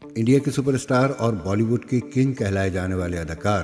India کے super star اور بالی would کے کنگ کہلائے جانے والے اداکار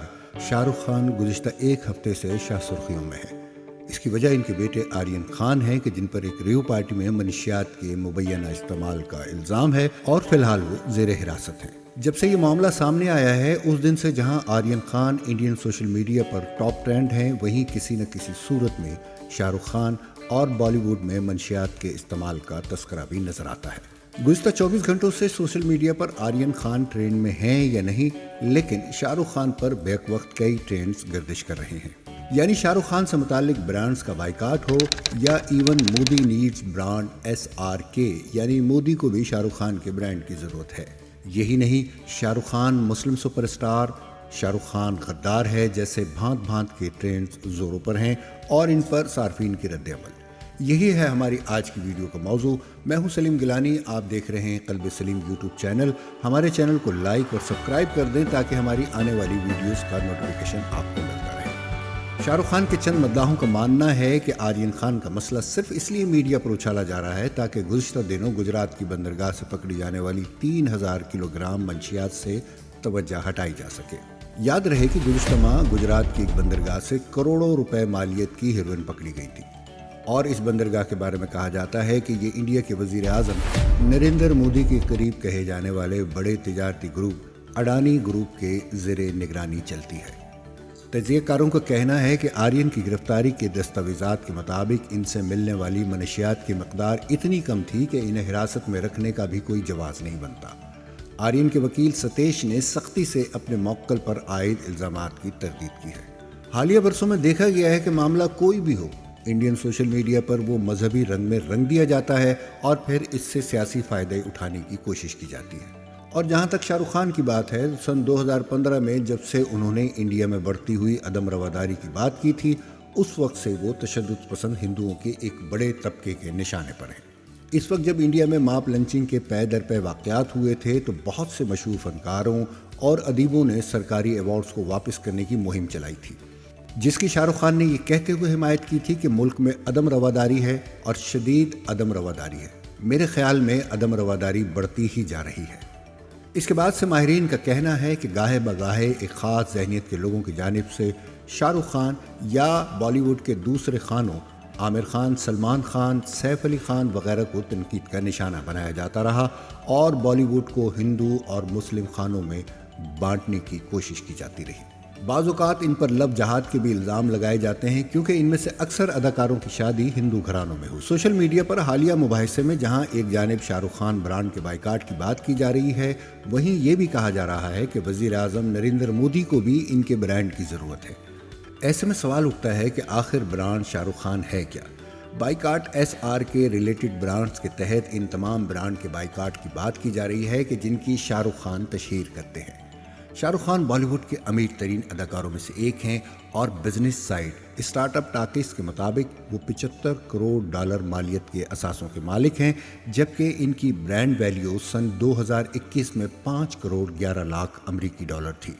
شاہ رخ خان گزشتہ ایک ہفتے سے شاہ سرخیوں میں ہیں۔ اس کی وجہ ان کے بیٹے آرین خان ہیں کہ جن پر ایک ریو پارٹی میں منشیات کے مبینہ استعمال کا الزام ہے اور فی الحال وہ زیر حراست ہیں۔ جب سے یہ معاملہ سامنے آیا ہے اس دن سے جہاں Aryan Khan Indian social media پر ٹاپ ٹرینڈ ہیں، وہیں کسی نہ کسی صورت میں شاہ رخ خان اور بالی ووڈ میں منشیات کے استعمال کا تذکرہ بھی نظر آتا ہے۔ گزشتہ 24 گھنٹوں سے سوشل میڈیا پر آرین خان ٹرینڈ میں ہیں یا نہیں، لیکن شاہ رخ خان پر بیک وقت کئی ٹرینڈز گردش کر رہے ہیں۔ یعنی شاہ رخ خان سے متعلق برانڈز کا بائیکاٹ ہو یا even Modi needs brand SRK، یعنی مودی کو بھی شاہ رخ خان کے برانڈ کی ضرورت ہے۔ یہی نہیں، شاہ رخ خان مسلم سپر اسٹار، شاہ رخ خان غدار ہے جیسے بھانت بھانت کے ٹرینڈز زوروں پر ہیں اور ان پر صارفین کی رد عمل۔ یہی ہے ہماری آج کی ویڈیو کا موضوع۔ میں ہوں سلیم گیلانی، آپ دیکھ رہے ہیں قلب سلیم یوٹیوب چینل۔ ہمارے چینل کو لائک اور سبسکرائب کر دیں تاکہ ہماری آنے والی ویڈیوز کا نوٹیفیکیشن آپ کو ملتا رہے۔ شاہ رخ خان کے چند مداحوں کا ماننا ہے کہ آرین خان کا مسئلہ صرف اس لیے میڈیا پر اچھالا جا رہا ہے تاکہ گزشتہ دنوں گجرات کی بندرگاہ سے پکڑی جانے والی 3000 کلو گرام منشیات سے توجہ ہٹائی جا سکے۔ یاد رہے کہ گزشتہ ماہ گجرات کی ایک بندرگاہ سے کروڑوں روپے مالیت کی ہیروئن پکڑی گئی تھی، اور اس بندرگاہ کے بارے میں کہا جاتا ہے کہ یہ انڈیا کے وزیر اعظم نریندر مودی کے قریب کہے جانے والے بڑے تجارتی گروپ اڈانی گروپ کے زیر نگرانی چلتی ہے۔ تجزیہ کاروں کا کہنا ہے کہ آرین کی گرفتاری کے دستاویزات کے مطابق ان سے ملنے والی منشیات کی مقدار اتنی کم تھی کہ انہیں حراست میں رکھنے کا بھی کوئی جواز نہیں بنتا۔ آرین کے وکیل ستیش نے سختی سے اپنے موکل پر عائد الزامات کی تردید کی ہے۔ حالیہ برسوں میں دیکھا گیا ہے کہ معاملہ کوئی بھی ہو، انڈین سوشل میڈیا پر وہ مذہبی رنگ میں رنگ دیا جاتا ہے اور پھر اس سے سیاسی فائدے اٹھانے کی کوشش کی جاتی ہے۔ اور جہاں تک شاہ رخ خان کی بات ہے، سن 2015 میں جب سے انہوں نے انڈیا میں بڑھتی ہوئی عدم رواداری کی بات کی تھی، اس وقت سے وہ تشدد پسند ہندوؤں کے ایک بڑے طبقے کے نشانے پر ہیں۔ اس وقت جب انڈیا میں ماپ لنچنگ کے پے در پے واقعات ہوئے تھے تو بہت سے مشہور فنکاروں اور ادیبوں نے سرکاری ایوارڈز کو واپس کرنے کی مہم چلائی تھی، جس کی شاہ رخ خان نے یہ کہتے ہوئے حمایت کی تھی کہ ملک میں عدم رواداری ہے اور شدید عدم رواداری ہے۔ میرے خیال میں عدم رواداری بڑھتی ہی جا رہی ہے۔ اس کے بعد سے ماہرین کا کہنا ہے کہ گاہے بگاہے ایک خاص ذہنیت کے لوگوں کی جانب سے شاہ رخ خان یا بالی ووڈ کے دوسرے خانوں عامر خان، سلمان خان، سیف علی خان وغیرہ کو تنقید کا نشانہ بنایا جاتا رہا اور بالی ووڈ کو ہندو اور مسلم خانوں میں بانٹنے کی کوشش کی جاتی رہی۔ بعض اوقات ان پر لو جہاد کے بھی الزام لگائے جاتے ہیں کیونکہ ان میں سے اکثر اداکاروں کی شادی ہندو گھرانوں میں ہوئی۔ سوشل میڈیا پر حالیہ مباحثے میں جہاں ایک جانب شاہ رخ خان برانڈ کے بائیکاٹ کی بات کی جا رہی ہے، وہیں یہ بھی کہا جا رہا ہے کہ وزیر اعظم نریندر مودی کو بھی ان کے برانڈ کی ضرورت ہے۔ ایسے میں سوال اٹھتا ہے کہ آخر برانڈ شاہ رخ خان ہے کیا؟ بائیکاٹ SRK ریلیٹڈ برانڈز کے تحت ان تمام برانڈ کے بائیکاٹ کی بات کی جا رہی ہے کہ جن کی شاہ رخ خان تشہیر کرتے ہیں۔ شاہ رخ خان بالی ووڈ کے امیر ترین اداکاروں میں سے ایک ہیں اور بزنس سائٹ اسٹارٹ اپ ٹاکس کے مطابق وہ $75 کروڑ مالیت کے اثاثوں کے مالک ہیں، جبکہ ان کی برانڈ ویلیو سن 2021 میں $5 کروڑ 11 لاکھ امریکی ڈالر تھی۔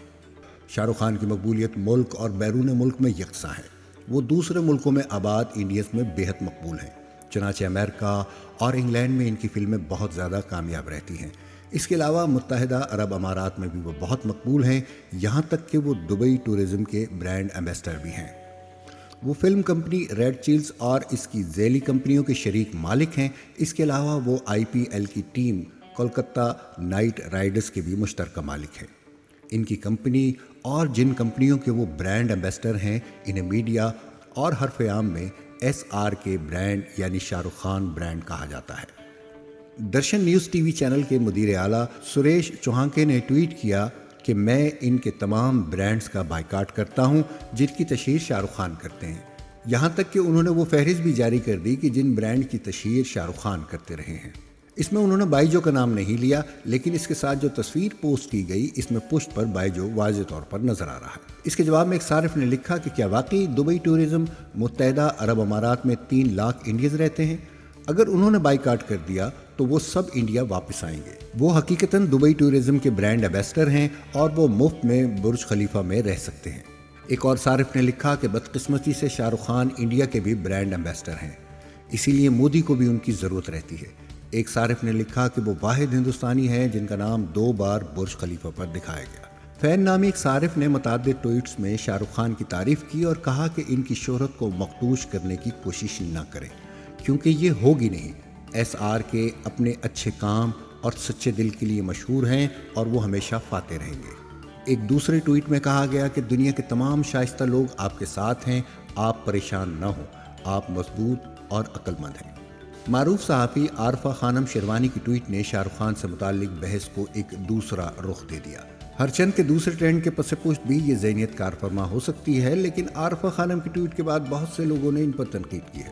شاہ رخ خان کی مقبولیت ملک اور بیرون ملک میں یکساں ہے۔ وہ دوسرے ملکوں میں آباد انڈینز میں بہت مقبول ہیں، چنانچہ امریکہ اور انگلینڈ میں ان کی فلمیں بہت زیادہ کامیاب رہتی ہیں۔ اس کے علاوہ متحدہ عرب امارات میں بھی وہ بہت مقبول ہیں، یہاں تک کہ وہ دبئی ٹورزم کے برانڈ ایمبیسڈر بھی ہیں۔ وہ فلم کمپنی ریڈ چیلز اور اس کی ذیلی کمپنیوں کے شریک مالک ہیں۔ اس کے علاوہ وہ IPL کی ٹیم کولکتہ نائٹ رائڈرز کے بھی مشترکہ مالک ہیں۔ ان کی کمپنی اور جن کمپنیوں کے وہ برانڈ ایمبیسڈر ہیں، انہیں میڈیا اور حرف عام میں SRK برانڈ یعنی شاہ رخ خان برانڈ کہا جاتا ہے۔ درشن نیوز TV چینل کے مدیر اعلیٰ سریش چوہانکے نے ٹویٹ کیا کہ میں ان کے تمام برانڈز کا بائیکاٹ کرتا ہوں جن کی تشہیر شاہ رخ خان کرتے ہیں۔ یہاں تک کہ انہوں نے وہ فہرست بھی جاری کر دی کہ جن برانڈ کی تشہیر شاہ رخ خان کرتے رہے ہیں۔ اس میں انہوں نے بائیجو کا نام نہیں لیا، لیکن اس کے ساتھ جو تصویر پوسٹ کی گئی اس میں پشت پر بائیجو واضح طور پر نظر آ رہا ہے۔ اس کے جواب میں ایک صارف نے لکھا کہ کیا واقعی دبئی ٹورزم متحدہ عرب امارات میں 3 لاکھ انڈینز رہتے ہیں؟ اگر انہوں نے بائیکاٹ کر دیا تو وہ سب انڈیا واپس آئیں گے۔ وہ حقیقتاً دبئی ٹورزم کے برانڈ ایمبیسڈر ہیں اور وہ مفت میں برج خلیفہ میں رہ سکتے ہیں۔ ایک اور صارف نے لکھا کہ بدقسمتی سے شاہ رخ خان انڈیا کے بھی برانڈ ایمبیسڈر ہیں، اسی لیے مودی کو بھی ان کی ضرورت رہتی ہے۔ ایک صارف نے لکھا کہ وہ واحد ہندوستانی ہے جن کا نام 2 بار برج خلیفہ پر دکھایا گیا۔ فین نامی ایک صارف نے متعدد ٹویٹس میں شاہ رخ خان کی تعریف کی اور کہا کہ ان کی شہرت کو مخدوش کرنے کی کوشش نہ کریں کیونکہ یہ ہوگی نہیں۔ ایس آر کے اپنے اچھے کام اور سچے دل کے لیے مشہور ہیں اور وہ ہمیشہ فاتح رہیں گے۔ ایک دوسرے ٹویٹ میں کہا گیا کہ دنیا کے تمام شائستہ لوگ آپ کے ساتھ ہیں، آپ پریشان نہ ہوں، آپ مضبوط اور عقل مند ہیں۔ معروف صحافی عارفہ خانم شیروانی کی ٹویٹ نے شاہ رخ خان سے متعلق بحث کو ایک دوسرا رخ دے دیا۔ ہر چند کے دوسرے ٹرینڈ کے پس پشت بھی یہ ذہنیت کار فرما ہو سکتی ہے، لیکن عارفہ خانم کی ٹویٹ کے بعد بہت سے لوگوں نے ان پر تنقید کی ہے۔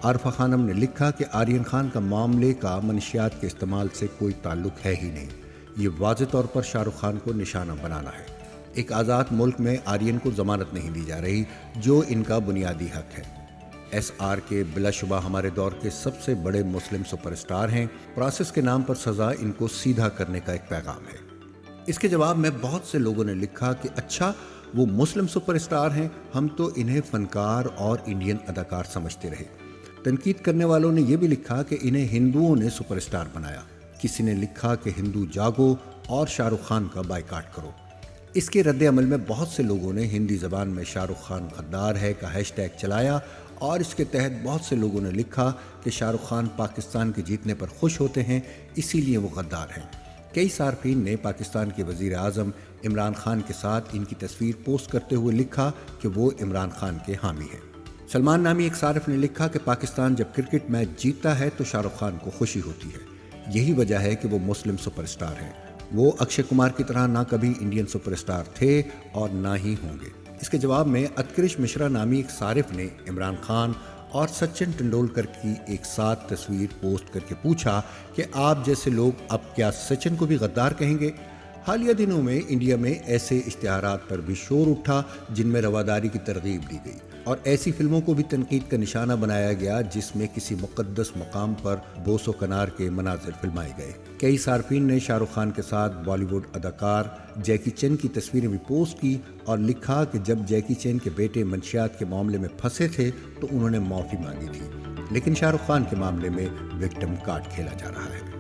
عارفہ خانم نے لکھا کہ آرین خان کا معاملے کا منشیات کے استعمال سے کوئی تعلق ہے ہی نہیں، یہ واضح طور پر شاہ رخ خان کو نشانہ بنانا ہے۔ ایک آزاد ملک میں آرین کو ضمانت نہیں دی جا رہی جو ان کا بنیادی حق ہے۔ ایس آر کے بلا شبہ ہمارے دور کے سب سے بڑے مسلم سپر اسٹار ہیں، پروسیس کے نام پر سزا ان کو سیدھا کرنے کا ایک پیغام ہے۔ اس کے جواب میں بہت سے لوگوں نے لکھا کہ اچھا وہ مسلم سپر اسٹار ہیں، ہم تو انہیں فنکار اور انڈین اداکار سمجھتے رہے۔ تنقید کرنے والوں نے یہ بھی لکھا کہ انہیں ہندوؤں نے سپر اسٹار بنایا۔ کسی نے لکھا کہ ہندو جاگو اور شاہ رخ خان کا بائیکاٹ کرو۔ اس کے رد عمل میں بہت سے لوگوں نے ہندی زبان میں شاہ رخ خان غدار ہے کا ہیش ٹیگ چلایا اور اس کے تحت بہت سے لوگوں نے لکھا کہ شاہ رخ خان پاکستان کے جیتنے پر خوش ہوتے ہیں، اسی لیے وہ غدار ہیں۔ کئی صارفین نے پاکستان کے وزیر اعظم عمران خان کے ساتھ ان کی تصویر پوسٹ کرتے ہوئے لکھا کہ وہ عمران خان کے حامی ہیں۔ سلمان نامی ایک صارف نے لکھا کہ پاکستان جب کرکٹ میچ جیتتا ہے تو شاہ رخ خان کو خوشی ہوتی ہے، یہی وجہ ہے کہ وہ مسلم سپر اسٹار ہیں۔ وہ اکشے کمار کی طرح نہ کبھی انڈین سپر اسٹار تھے اور نہ ہی ہوں گے۔ اس کے جواب میں اتکرش مشرا نامی ایک صارف نے عمران خان اور سچن ٹنڈولکر کی ایک ساتھ تصویر پوسٹ کر کے پوچھا کہ آپ جیسے لوگ اب کیا سچن کو بھی غدار کہیں گے؟ حالیہ دنوں میں انڈیا میں ایسے اشتہارات پر بھی شور اٹھا جن میں رواداری کی ترغیب دی گئی اور ایسی فلموں کو بھی تنقید کا نشانہ بنایا گیا جس میں کسی مقدس مقام پر بوس و کنار کے مناظر فلمائے گئے۔ کئی صارفین نے شاہ رخ خان کے ساتھ بالی ووڈ اداکار جیکی چین کی تصویریں بھی پوسٹ کی اور لکھا کہ جب جیکی چین کے بیٹے منشیات کے معاملے میں پھنسے تھے تو انہوں نے معافی مانگی تھی، لیکن شاہ رخ خان کے معاملے میں وکٹم کارڈ کھیلا جا رہا ہے۔